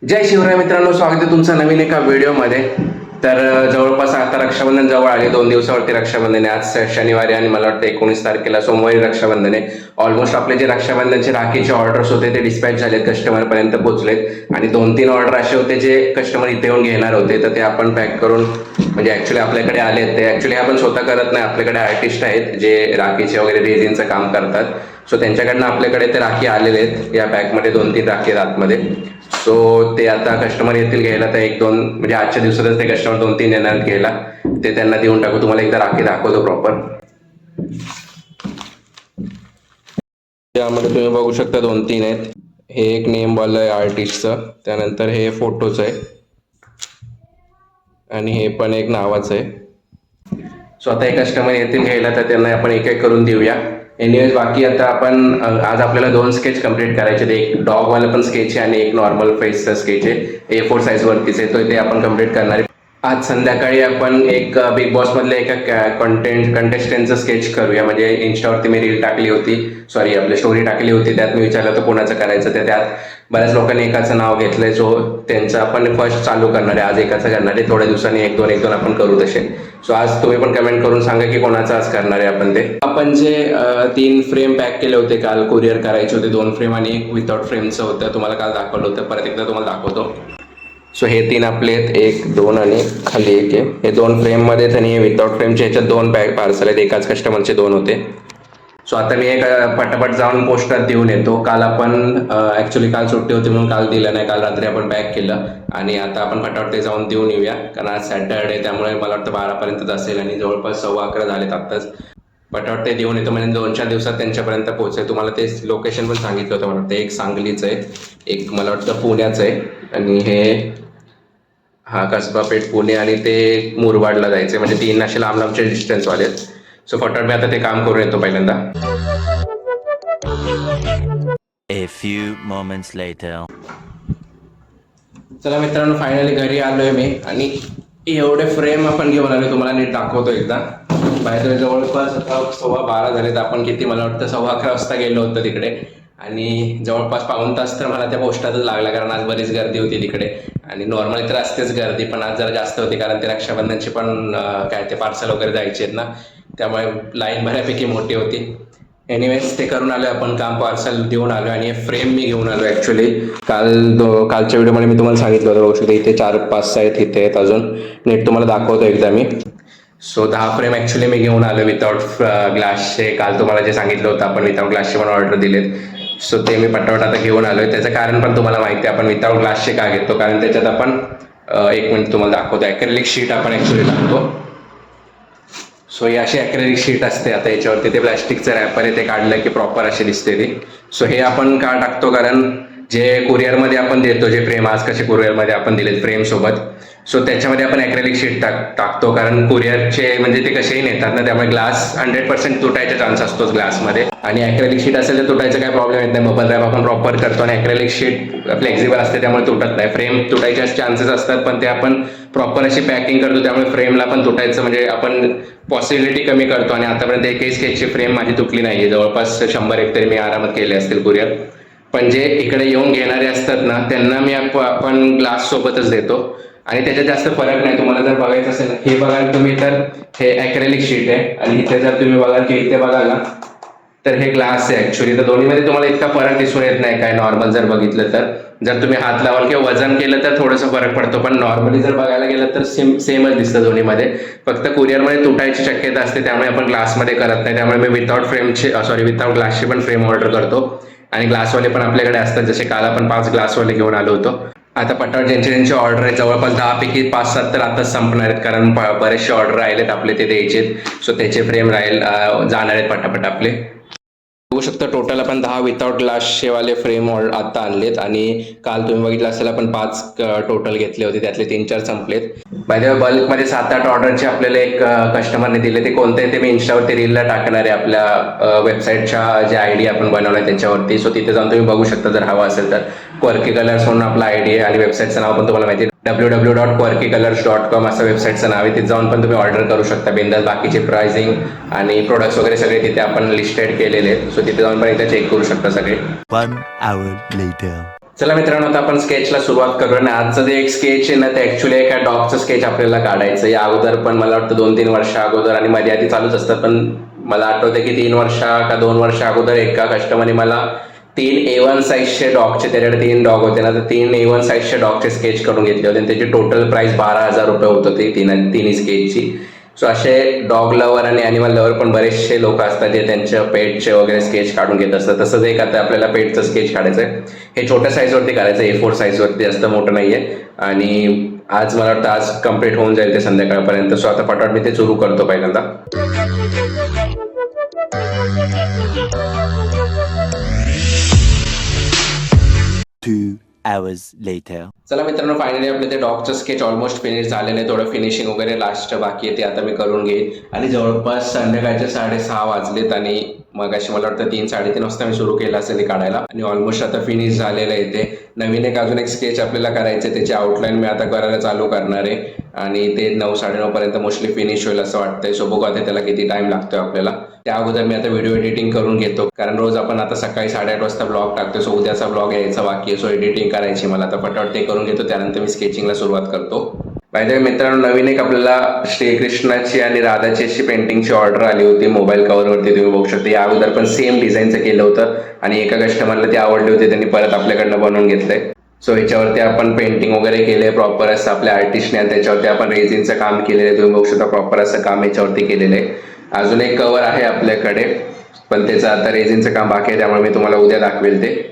जय शिवराय मित्रांनो, स्वागत आहे तुमचं नवीन एका व्हिडिओमध्ये. तर जवळपास आता रक्षाबंधन जवळ आले. 2 दिवसावरती रक्षाबंधन आहे. आज शनिवारी आणि मला वाटतं 19 तारखेला सोमवारी रक्षाबंधन आहे. ऑलमोस्ट आपले जे रक्षाबंधनचे राखीचे ऑर्डर्स होते ते डिस्पॅच झालेत, कस्टमरपर्यंत पोहोचलेत आणि 2-3 ऑर्डर असे होते जे कस्टमर इथे येऊन घेणार होते. तर ते आपण पॅक करून म्हणजे ॲक्च्युली आपल्याकडे आले आहेत. ते ॲक्च्युली आपण स्वतः करत नाही, आपल्याकडे आर्टिस्ट आहेत जे राखीचे वगैरे रेझिनचं काम करतात. सो त्यांच्याकडनं आपल्याकडे ते राखी आलेले आहेत. या पॅकमध्ये 2-3 राखी आहेत आतमध्ये. सो ते आता कस्टमर येतील घ्यायला. तर 1-2 म्हणजे आजच्या दिवसातच ते कस्टमर 2-3 येणार घ्यायला. ते त्यांना देऊन टाकू. तुम्हाला एकदा राखी दाखवतो प्रॉपर. त्यामध्ये तुम्ही बघू शकता 2-3 आहेत. हे एक नेमवालं आहे आर्टिस्टचं, त्यानंतर हे फोटोचं आहे आणि हे पण एक नावाचं आहे. सो आता हे कस्टमर येतील घ्यायला, तर त्यांना आपण एक एक करून देऊया. एनिवेज बाकी आता आपण आज आपल्याला 2 स्केच कंप्लीट करायचे. ते एक डॉगवाला पण स्केच आहे आणि एक नॉर्मल फेसचा स्केच आहे. A4 साईजवरतीच आहे. तो ते आपण कंप्लीट करणार आहे. आज संध्याकाळी आपण एक बिग बॉसमधल्या एका कंटेस्टंटचं स्केच करूया. म्हणजे इंस्टावरती मी रील टाकली होती, सॉरी आपली स्टोरी टाकली होती. त्यात मी विचारलं होतं कोणाचं करायचं. तर त्यात बऱ्याच लोकांनी एकाचं नाव घेतलंय. सो त्यांचं आपण फर्स्ट चालू करणार आहे. आज एकाचं करणार आहे. थोड्या दिवसांनी 1-2 आपण करू तसे. सो आज तुम्ही पण कमेंट करून सांगा की कोणाचं आज करणार आहे आपण ते. आपण जे 3 फ्रेम पॅक केले होते काल, कुरिअर करायचे होते. 2 फ्रेम आणि एक विदाउट फ्रेमचं होतं. तुम्हाला काल दाखवलं होतं, परत एकदा तुम्हाला दाखवतो. सो हे 3 आपले आहेत, 1, 2 आणि खाली 1 आहे. हे 2 फ्रेममध्ये आहेत आणि विदाउट फ्रेमचे ह्याच्यात 2 पार्सल आहेत. एकाच कस्टमरचे 2 होते. सो आता मी एक पटापट जाऊन पोस्टात देऊन येतो. काल आपण ॲक्च्युली काल सुट्टी होती म्हणून काल दिलं नाही. काल रात्री आपण पॅक केलं आणि आता आपण पटापट ते जाऊन देऊन येऊया. कारण आज सॅटरडे, त्यामुळे मला वाटतं 12पर्यंतच असेल आणि जवळपास 11:15 झालेत आत्ताच. पटापट ते देऊन येतो म्हणजे 2-4 दिवसात त्यांच्यापर्यंत पोहोचेल. तुम्हाला ते लोकेशन पण सांगितलं होतं. मला वाटतं एक सांगलीचं आहे, एक मला वाटतं पुण्याचं आहे आणि हे कसबा पेठ पुणे आणि ते मुरबाडला जायचं. म्हणजे 3 असे लांब लांबचे डिस्टन्सवाले आहेत. सो फटाफट मी आता ते काम करून येतो पहिल्यांदा. A few moments later. चला मित्रांनो, फायनली घरी आलोय मी आणि एवढे फ्रेम आपण घेऊन आलो. तुम्हाला नीट दाखवतो एकदा. बाहेर जवळपास आता 12:15 झालेत. आपण किती मला वाटतं 11:15 वाजता गेलो होतो तिकडे आणि जवळपास पाऊण तास तर मला त्या पोस्टातच लागला. कारण आज बरीच गर्दी होती तिकडे आणि नॉर्मली तर असतेच गर्दी, पण आज जरा जास्त होती कारण ते रक्षाबंधनची पण काय ते पार्सल वगैरे जायचे आहेत ना, त्यामुळे लाईन बऱ्यापैकी मोठी होती. एनिवेज ते करून आलो आपण काम, पार्सल देऊन आलो आणि फ्रेम मी घेऊन आलो. ॲक्च्युली कालच्या व्हिडिओमध्ये मी तुम्हाला सांगितलं होतं, बघू शकता इथे 4-5 आहेत, इथे आहेत अजून. नीट तुम्हाला दाखवतो एकदा मी. सो 10 फ्रेम ॲक्च्युली मी घेऊन आलो विदाउट ग्लासचे. काल तुम्हाला जे सांगितलं होतं आपण विदाउट ग्लासचे पण ऑर्डर दिलेत. सो ते मी पटापट आता घेऊन आलो आहे. त्याचं कारण पण तुम्हाला माहिती आहे, आपण विदाउट ग्लासचे का घेतो, कारण त्याच्यात आपण 1 मिनिट तुम्हाला दाखवतो. ॲक्रेलिक शीट आपण ॲक्च्युली टाकतो. सो ही अशी ॲक्रेलिक शीट असते. आता याच्यावरती ते प्लॅस्टिकचं रॅपर आहे, ते काढलं की प्रॉपर अशी दिसते ती. सो हे आपण का टाकतो, कारण जे कुरिअरमध्ये आपण देतो, जे फ्रेम आज कसे कुरिअरमध्ये आपण दिलेत फ्रेमसोबत, सो त्याच्यामध्ये आपण ॲक्रेलिक शीट टाकतो. कारण कुरिअरचे म्हणजे ते कसेही नेतात ना, त्यामुळे ग्लास 100% तुटायचा चान्स असतोच ग्लासमध्ये. आणि ॲक्रेलिक शीट असेल तर तुटायचा काय प्रॉब्लेम येत नाही. बबल रॅप आपण प्रॉपर करतो आणि ॲक्रेलिक शीट फ्लेक्झिबल असते त्यामुळे तुटत नाही. फ्रेम तुटायचे चान्सेस असतात, पण ते आपण प्रॉपर अशी पॅकिंग करतो त्यामुळे फ्रेमला पण तुटायचं म्हणजे आपण पॉसिबिलिटी कमी करतो. आणि आतापर्यंत एकही स्केचची फ्रेम माझी तुटली नाही आहे. जवळपास 100 तरी मी आरामात केले असतील कुरिअर. पण जे इकडे येऊन घेणारे असतात ना, त्यांना मी आपण ग्लास सोबतच देतो आणि त्याच्यात जास्त फरक नाही. तुम्हाला जर बघायचं असेल, हे बघाल तुम्ही तर हे ॲक्रेलिक शीट आहे आणि इथे जर तुम्ही बघाल की इथे बघाल ना, तर हे ग्लास आहे ॲक्च्युली. तर दोन्हीमध्ये तुम्हाला इतका फरक दिसून येत नाही काय, नॉर्मल जर बघितलं तर. जर तुम्ही हात लावाल किंवा वजन केलं तर थोडंसं फरक पडतो, पण नॉर्मली जर बघायला गेलं तर सेमच दिसतं दोन्हीमध्ये. फक्त कुरिअरमध्ये तुटायची शक्यता असते, त्यामुळे आपण ग्लासमध्ये करत नाही. त्यामुळे मी विदाउट ग्लासची पण फ्रेम ऑर्डर करतो आणि ग्लासवाले पण आपल्याकडे असतात. जसे काल आपण 5 ग्लासवाले घेऊन आलो होतो. आता पटापट ज्यांची ऑर्डर आहे, जवळपास 10 पैकी 5-7 तर आताच संपणार आहेत, कारण बरेचसे ऑर्डर राहिलेत आपले ते द्यायचे. सो त्याचे फ्रेम जाणार आहेत पटापट आपले. बघू शकता टोटल आपण 10 विदाउट ग्लासचेवाले फ्रेम आता आणलेत आणि काल तुम्ही बघितलं असेल आपण 5 टोटल घेतले होते, त्यातले 3-4 संपलेत. बाय द वे बल्कमध्ये 7-8 ऑर्डरचे आपल्याला एक कस्टमरने दिले. ते कोणते ते मी इंस्टावरती रीलला टाकणार आहे, आपल्या वेबसाईटच्या जे ID आपण बनवलं आहे त्याच्यावरती. सो तिथे जाऊन तुम्ही बघू शकता जर हवा असेल तर. क्वर्की कलर्स म्हणून आपला ID आहे आणि वेबसाईटचं नाव पण तुम्हाला माहिती आहे, www.quirkycolors.com असं वेबसाईटचं नाव आहे. तिथे जाऊन पण तुम्ही ऑर्डर करू शकता बिंदास. बाकीचे प्राइसिंग आणि प्रोडक्ट्स वगैरे सगळे तिथे आपण लिस्टेड केलेले आहेत. सो तिथे जाऊन पण एकदा चेक करू शकता सगळे. 1 hour later. चला मित्रांनो, आता आपण स्केचला सुरुवात करूया. आणि आजचं जे एक स्केच आहे ना, ते ऍक्च्युली एका डॉगचं स्केच आपल्याला काढायचं. या अगोदर पण मला वाटतं 2-3 वर्ष अगोदर आणि मध्ये आधी चालूच असतं, पण मला आठवतं की 3 वर्ष का 2 वर्ष अगोदर एका कस्टमरने मला 3 A1 साईजचे डॉगचे, त्याच्याकडे 3 डॉग होते ना, तर 3 A1 साईजचे डॉगचे स्केच करून घेतले होते आणि त्याची टोटल प्राइस 12,000 रुपये होत होती तिन्ही स्केचची. सो असे डॉग लवर आणि ॲनिमल लवर पण बरेचसे लोक असतात जे त्यांच्या पेटचे वगैरे स्केच काढून घेत असतात. तसंच एक आता आपल्याला पेटचं स्केच काढायचं आहे. हे छोट्या साईजवरती करायचं, A4 साईजवरती, जास्त मोठं नाही आहे. आणि आज मला वाटतं आज कम्प्लीट होऊन जाईल ते संध्याकाळपर्यंत. सो आता पटापट मी ते सुरू करतो पहिल्यांदा. 2 hours later. चला मित्रांनो, फायनली आपलं ते डॉगचं स्केच ऑलमोस्ट फिनिश झालेलं आहे. थोडं फिनिशिंग वगैरे लास्ट बाकी आहे, ते आता मी करून घेईन. आणि जवळपास संध्याकाळचे 6:30 वाजलेत आणि मग अशी मला वाटतं 3-3:30 वाजता मी सुरू केलं असेल हे काढायला. आणि ऑलमोस्ट आता फिनिश झालेलं आहे ते. नवीन अजून एक स्केच आपल्याला करायचं आहे, त्याची आउटलाईन मी आता करायला चालू करणार आहे आणि ते 9-9:30 पर्यंत मोस्टली फिनिश होईल असं वाटतंय. सो बघू आता त्याला किती टाइम लागतोय आपल्याला. त्या अगोदर मी आता व्हिडिओ एडिटिंग करून घेतो, कारण रोज आपण आता सकाळी 8:30 वाजता ब्लॉग टाकतो. सो उद्याचा ब्लॉग यायचा बाकी आहे. सो एडिटिंग करायची मला, आता पटापट ते करून घेतो, त्यानंतर मी स्केचिंगला सुरुवात करतो. पाहिजे मित्रांनो, नवीन एक आपल्याला श्रीकृष्णाची आणि राधाची अशी पेंटिंगची ऑर्डर आली होती मोबाईल कव्हरवरती, तुम्ही बघू शकता. या अगोदर पण सेम डिझाईनचं केलं होतं आणि एका कस्टमरला ते आवडले होते, त्यांनी परत आपल्याकडनं बनवून घेतलंय. सो याच्यावरती आपण पेंटिंग वगैरे केले प्रॉपर असं आपल्या आर्टिस्टने, आणि त्याच्यावरती आपण रेझिनचं काम केलेलं आहे. तुम्ही बघू शकता प्रॉपर असं काम याच्यावरती केलेलं आहे. अजून एक कव्हर आहे आपल्याकडे, पण त्याचं आता रेझिनचं काम बाकी आहे, त्यामुळे मी तुम्हाला उद्या दाखवेल ते.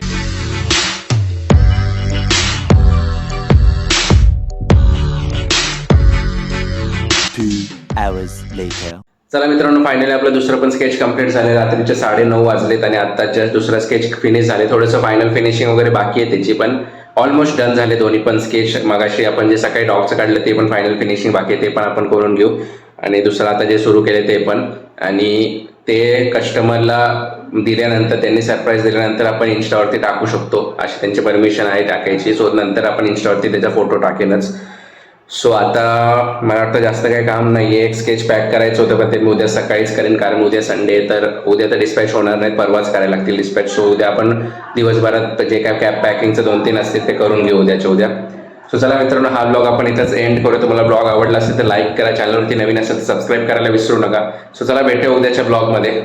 Hours later. चला मित्रांनो, फायनली आपलं दुसरं पण स्केच कम्प्लीट झाले. रात्रीचे 9:30 वाजलेत आणि आत्ताच्या दुसरा स्केच फिनिश झाले. थोडंसं फायनल फिनिशिंग वगैरे बाकी आहे त्याची, पण ऑलमोस्ट डन झाले दोन्ही पण स्केच. मगाशी आपण जे सकाळी डॉगचं काढलं ते पण फायनल फिनिशिंग बाकी आहे, ते पण आपण करून घेऊ. आणि दुसरं आता जे सुरू केले ते पण, आणि ते कस्टमरला दिल्यानंतर, त्यांनी सरप्राईज दिल्यानंतर आपण इन्स्टावरती टाकू शकतो, अशी त्यांची परमिशन आहे टाकायची. सो नंतर आपण इन्स्टावरती त्याचा फोटो टाकेनच. सो आता मला वाटतं जास्त काही काम नाही आहे. एक स्केच पॅक करायचं होतं, पण ते मी उद्या सकाळीच करेन, कारण उद्या संडे, तर उद्या तर डिस्पॅच होणार नाही, परवाच करायला लागतील डिस्पॅच. सो उद्या आपण दिवसभरात जे काय कॅप पॅकिंगचं 2-3 असतील ते करून घेऊ उद्याच्या उद्या. सो चला मित्रांनो, हा ब्लॉग आपण इथंच एंड करू. तुम्हाला ब्लॉग आवडला असेल तर लाईक करा, चॅनलवरती नवीन असेल तर सबस्क्राईब करायला विसरू नका. सो चला भेटूया उद्याच्या ब्लॉगमध्ये.